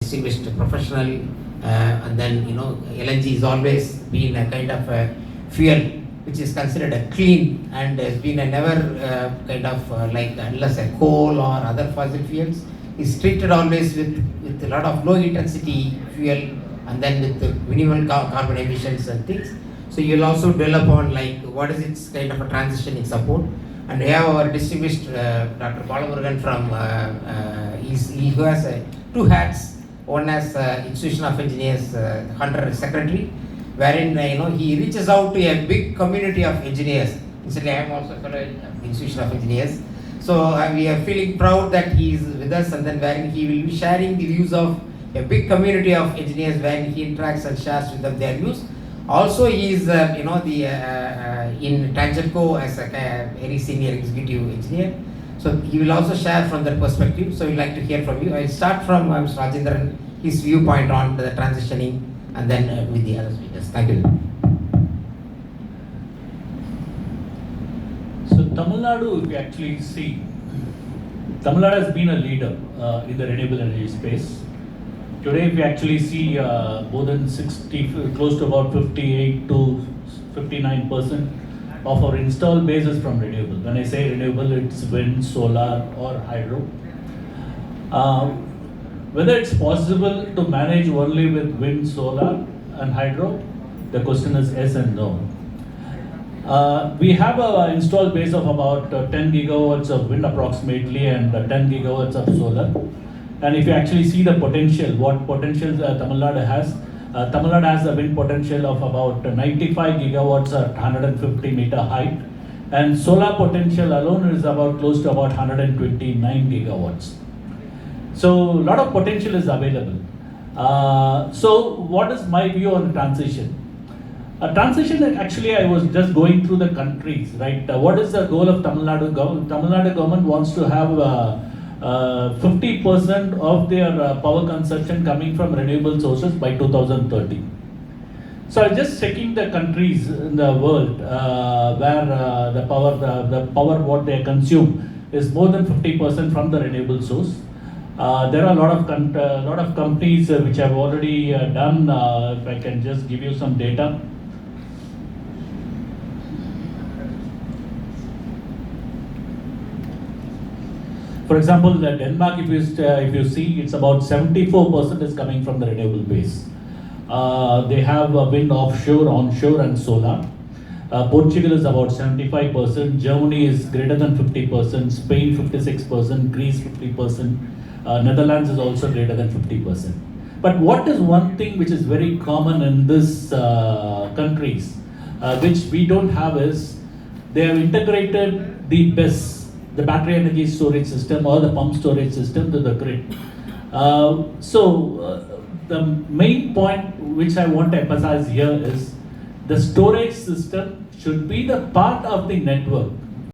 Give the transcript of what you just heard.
distinguished professional, and then LNG has always been a kind of a fuel which is considered a clean and has been a never like unless a coal or other fossil fuels is treated always with a lot of low intensity fuel and then with the minimal carbon emissions and things. So you'll also develop on like what is its kind of a transition in support. And we have our distinguished Dr. Balamurugan from he who has two hats. One as Institution of Engineers Hunter Secretary, wherein he reaches out to a big community of engineers. Incidentally, I am also a fellow Institution of Engineers. So we are feeling proud that he is with us, and then wherein he will be sharing the views of a big community of engineers, wherein he interacts and shares with them their views. Also, he is in Tangerco as a very senior executive engineer. So he will also share from that perspective. So we'd like to hear from you. I'll start from Mr. Rajendran, his viewpoint on the transitioning, and then with the other speakers. Thank you. So Tamil Nadu, if you actually see, Tamil Nadu has been a leader in the renewable energy space. Today, if you actually see more than 60, close to about 58 to 59% of our installed base is from renewable. When I say renewable, it's wind, solar or hydro. Whether it's possible to manage only with wind, solar and hydro, the question is yes and no. We have an installed base of about 10 gigawatts of wind approximately and 10 gigawatts of solar. And if you actually see the potential, what potential Tamil Nadu has, Tamil Nadu has a wind potential of about 95 gigawatts at 150 meter height, and solar potential alone is about close to about 129 gigawatts. So a lot of potential is available. So what is my view on transition? Transition, actually I was just going through the countries, right? What is the goal of Tamil Nadu government? Tamil Nadu government wants to have 50% of their power consumption coming from renewable sources by 2030. So I'm just checking the countries in the world where the power what they consume is more than 50% from the renewable source. There are a lot of companies which have already done. If I can just give you some data. For example, Denmark, if you see, it's about 74% is coming from the renewable base. They have wind offshore, onshore, and solar. Portugal is about 75%. Germany is greater than 50%. Spain 56%. Greece 50%. Netherlands is also greater than 50%. But what is one thing which is very common in these countries, which we don't have, is they have integrated the BESS, the battery energy storage system or the pump storage system to the grid. The main point which I want to emphasize here is the storage system should be the part of the network.